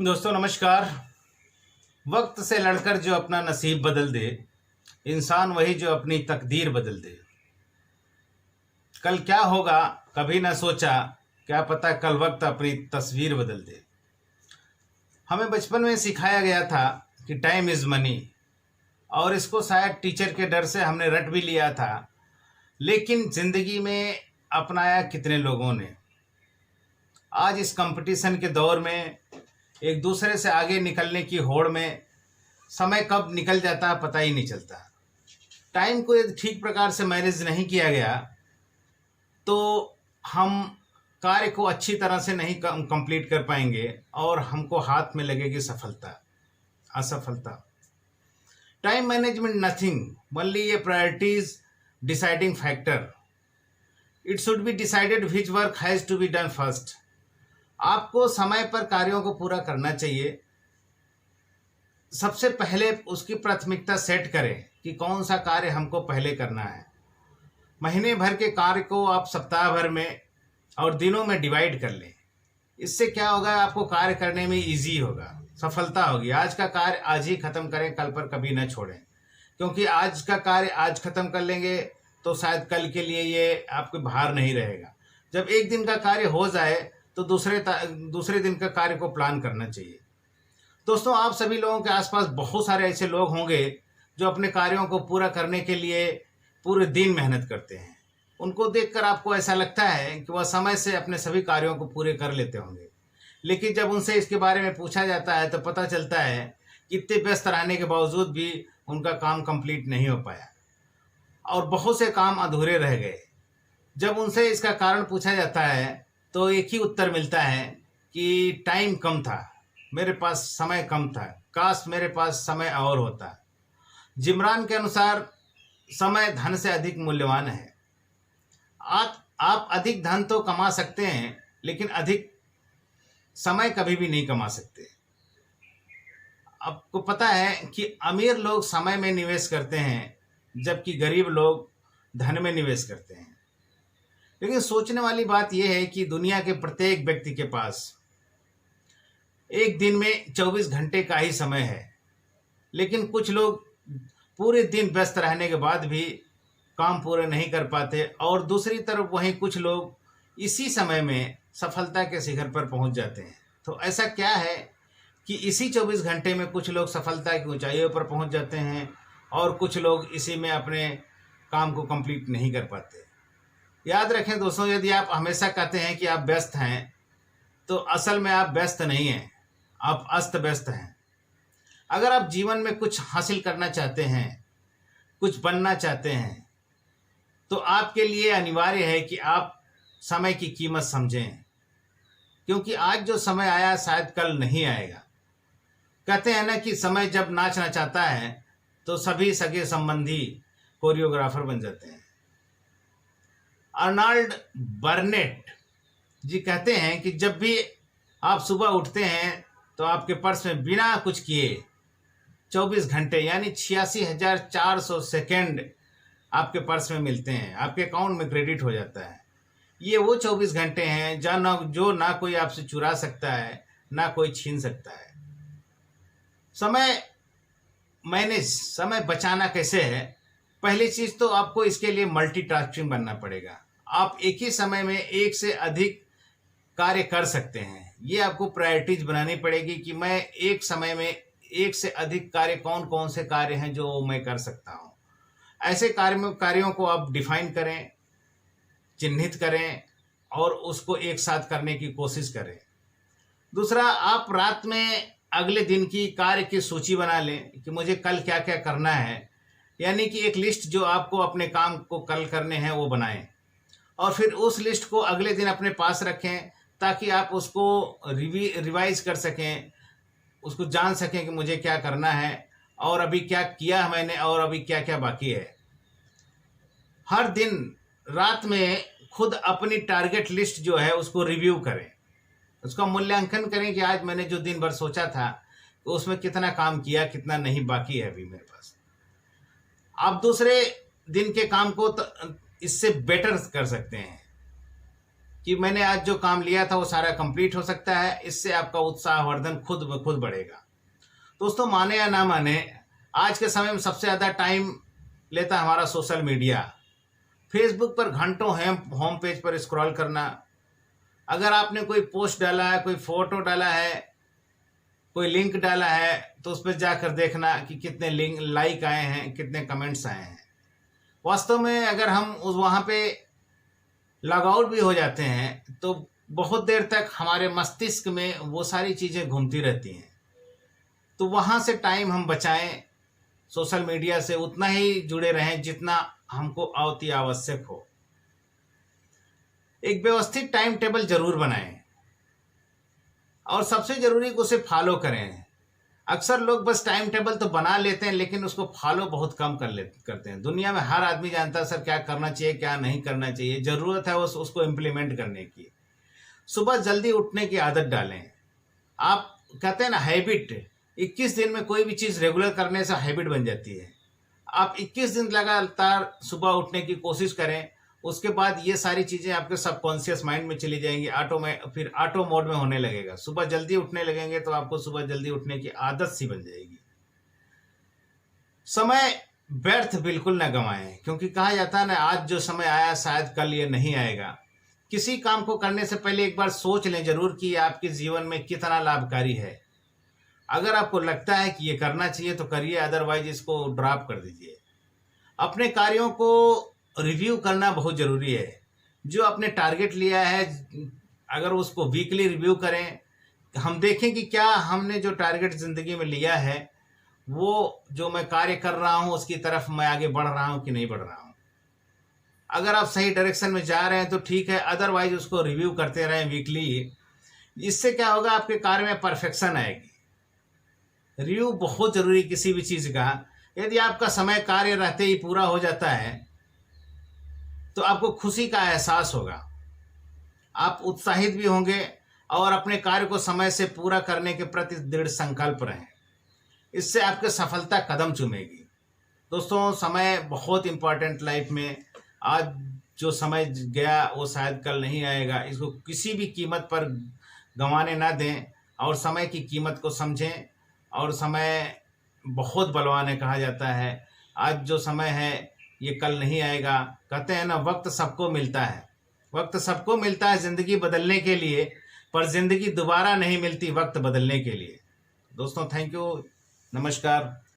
दोस्तों नमस्कार। वक्त से लड़कर जो अपना नसीब बदल दे, इंसान वही जो अपनी तकदीर बदल दे। कल क्या होगा कभी ना सोचा, क्या पता कल वक्त अपनी तस्वीर बदल दे। हमें बचपन में सिखाया गया था कि टाइम इज़ मनी, और इसको शायद टीचर के डर से हमने रट भी लिया था। लेकिन ज़िंदगी में अपनाया कितने लोगों ने। आज इस कंपटीशन के दौर में, एक दूसरे से आगे निकलने की होड़ में, समय कब निकल जाता है पता ही नहीं चलता। टाइम को यदि ठीक प्रकार से मैनेज नहीं किया गया तो हम कार्य को अच्छी तरह से नहीं कंप्लीट कर पाएंगे और हमको हाथ में लगेगी सफलता, असफलता। टाइम मैनेजमेंट नथिंग ओनली ये priorities deciding factor. It should be decided which work has to be done first. आपको समय पर कार्यों को पूरा करना चाहिए। सबसे पहले उसकी प्राथमिकता सेट करें कि कौन सा कार्य हमको पहले करना है। महीने भर के कार्य को आप सप्ताह भर में और दिनों में डिवाइड कर लें। इससे क्या होगा, आपको कार्य करने में इजी होगा, सफलता होगी। आज का कार्य आज ही खत्म करें, कल पर कभी न छोड़ें, क्योंकि आज का कार्य आज खत्म कर लेंगे तो शायद कल के लिए ये आपके भार नहीं रहेगा। जब एक दिन का कार्य हो जाए तो दूसरे दिन का कार्य को प्लान करना चाहिए। दोस्तों, आप सभी लोगों के आसपास बहुत सारे ऐसे लोग होंगे जो अपने कार्यों को पूरा करने के लिए पूरे दिन मेहनत करते हैं। उनको देखकर आपको ऐसा लगता है कि वह समय से अपने सभी कार्यों को पूरे कर लेते होंगे, लेकिन जब उनसे इसके बारे में पूछा जाता है तो पता चलता है कि इतने व्यस्त रहने के बावजूद भी उनका काम कंप्लीट नहीं हो पाया और बहुत से काम अधूरे रह गए। जब उनसे इसका कारण पूछा जाता है तो एक ही उत्तर मिलता है कि टाइम कम था, मेरे पास समय कम था, काश मेरे पास समय और होता। जिमरान के अनुसार समय धन से अधिक मूल्यवान है। आप अधिक धन तो कमा सकते हैं, लेकिन अधिक समय कभी भी नहीं कमा सकते। आपको पता है कि अमीर लोग समय में निवेश करते हैं, जबकि गरीब लोग धन में निवेश करते हैं। लेकिन सोचने वाली बात यह है कि दुनिया के प्रत्येक व्यक्ति के पास एक दिन में 24 घंटे का ही समय है, लेकिन कुछ लोग पूरे दिन व्यस्त रहने के बाद भी काम पूरे नहीं कर पाते, और दूसरी तरफ वहीं कुछ लोग इसी समय में सफलता के शिखर पर पहुंच जाते हैं। तो ऐसा क्या है कि इसी 24 घंटे में कुछ लोग सफलता की ऊंचाइयों पर पहुंच जाते हैं और कुछ लोग इसी में अपने काम को कंप्लीट नहीं कर पाते। याद रखें दोस्तों, यदि आप हमेशा कहते हैं कि आप व्यस्त हैं तो असल में आप व्यस्त नहीं हैं, आप अस्त व्यस्त हैं। अगर आप जीवन में कुछ हासिल करना चाहते हैं, कुछ बनना चाहते हैं, तो आपके लिए अनिवार्य है कि आप समय की कीमत समझें, क्योंकि आज जो समय आया शायद कल नहीं आएगा। कहते हैं ना कि समय जब नाचना चाहता है तो सभी सगे संबंधी कोरियोग्राफर बन जाते हैं। अर्नाल्ड बर्नेट जी कहते हैं कि जब भी आप सुबह उठते हैं तो आपके पर्स में बिना कुछ किए 24 घंटे यानी 86,400 सेकेंड आपके पर्स में मिलते हैं, आपके अकाउंट में क्रेडिट हो जाता है। ये वो 24 घंटे हैं जो ना कोई आपसे चुरा सकता है, ना कोई छीन सकता है। समय बचाना कैसे है? पहली चीज़ तो आपको इसके लिए मल्टीटास्किंग बनना पड़ेगा। आप एक ही समय में एक से अधिक कार्य कर सकते हैं। ये आपको प्रायोरिटीज बनानी पड़ेगी कि मैं एक समय में एक से अधिक कार्य, कौन कौन से कार्य हैं जो मैं कर सकता हूँ। ऐसे कार्यों को आप डिफाइन करें, चिन्हित करें और उसको एक साथ करने की कोशिश करें। दूसरा, आप रात में अगले दिन की कार्य की सूची बना लें कि मुझे कल क्या क्या करना है, यानी कि एक लिस्ट जो आपको अपने काम को कल करने हैं वो बनाएं, और फिर उस लिस्ट को अगले दिन अपने पास रखें ताकि आप उसको रिवाइज कर सकें, उसको जान सकें कि मुझे क्या करना है और अभी क्या किया मैंने और अभी क्या क्या बाकी है। हर दिन रात में खुद अपनी टारगेट लिस्ट जो है उसको रिव्यू करें, उसका मूल्यांकन करें कि आज मैंने जो दिन भर सोचा था तो उसमें कितना काम किया, कितना नहीं बाकी है अभी मेरे पास। आप दूसरे दिन के काम को इससे बेटर कर सकते हैं। कि मैंने आज जो काम लिया था वो सारा कंप्लीट हो सकता है। इससे आपका उत्साहवर्धन खुद ब खुद बढ़ेगा। दोस्तों, माने या ना माने, आज के समय में सबसे ज़्यादा टाइम लेता है हमारा सोशल मीडिया। फेसबुक पर घंटों होम पेज पर स्क्रॉल करना। अगर आपने कोई पोस्ट डाला है, कोई फोटो डाला है, कोई लिंक डाला है, तो उस पर जाकर देखना कि कितने लिंक लाइक आए हैं, कितने कमेंट्स आए हैं। वास्तव में अगर हम उस वहाँ पे लॉग आउट भी हो जाते हैं तो बहुत देर तक हमारे मस्तिष्क में वो सारी चीज़ें घूमती रहती हैं। तो वहाँ से टाइम हम बचाएं, सोशल मीडिया से उतना ही जुड़े रहें जितना हमको अति आवश्यक हो। एक व्यवस्थित टाइम टेबल जरूर बनाएं और सबसे जरूरी उसे फॉलो करें। अक्सर लोग बस टाइम टेबल तो बना लेते हैं लेकिन उसको फॉलो बहुत कम करते हैं। दुनिया में हर आदमी जानता है सर क्या करना चाहिए, क्या नहीं करना चाहिए। ज़रूरत है उसको इम्प्लीमेंट करने की। सुबह जल्दी उठने की आदत डालें। आप कहते हैं ना हैबिट, 21 दिन में कोई भी चीज़ रेगुलर करने से हैबिट बन जाती है। आप 21 दिन लगातार सुबह उठने की कोशिश करें, उसके बाद ये सारी चीज़ें आपके सबकॉन्शियस माइंड में चली जाएंगी, फिर ऑटो मोड में होने लगेगा। सुबह जल्दी उठने लगेंगे तो आपको सुबह जल्दी उठने की आदत सी बन जाएगी। समय व्यर्थ बिल्कुल न गंवाएं, क्योंकि कहा जाता है ना, आज जो समय आया शायद कल ये नहीं आएगा। किसी काम को करने से पहले एक बार सोच लें जरूर कि आपके जीवन में कितना लाभकारी है। अगर आपको लगता है कि ये करना चाहिए तो करिए, अदरवाइज इसको ड्रॉप कर दीजिए। अपने कार्यों को रिव्यू करना बहुत ज़रूरी है। जो आपने टारगेट लिया है, अगर उसको वीकली रिव्यू करें, हम देखें कि क्या हमने जो टारगेट ज़िंदगी में लिया है वो जो मैं कार्य कर रहा हूँ उसकी तरफ मैं आगे बढ़ रहा हूँ कि नहीं बढ़ रहा हूँ। अगर आप सही डायरेक्शन में जा रहे हैं तो ठीक है, अदरवाइज उसको रिव्यू करते रहें वीकली। इससे क्या होगा, आपके कार्य में परफेक्शन आएगी। रिव्यू बहुत ज़रूरी किसी भी चीज़ का। यदि आपका समय कार्य रहते ही पूरा हो जाता है तो आपको खुशी का एहसास होगा, आप उत्साहित भी होंगे और अपने कार्य को समय से पूरा करने के प्रति दृढ़ संकल्प रहें। इससे आपके सफलता कदम चूमेगी। दोस्तों, समय बहुत इम्पोर्टेंट लाइफ में। आज जो समय गया वो शायद कल नहीं आएगा। इसको किसी भी कीमत पर गंवाने ना दें और समय की कीमत को समझें। और समय बहुत बलवान है, कहा जाता है। आज जो समय है ये कल नहीं आएगा। कहते हैं ना, वक्त सबको मिलता है, वक्त सबको मिलता है ज़िंदगी बदलने के लिए, पर ज़िंदगी दोबारा नहीं मिलती वक्त बदलने के लिए। दोस्तों, थैंक यू, नमस्कार।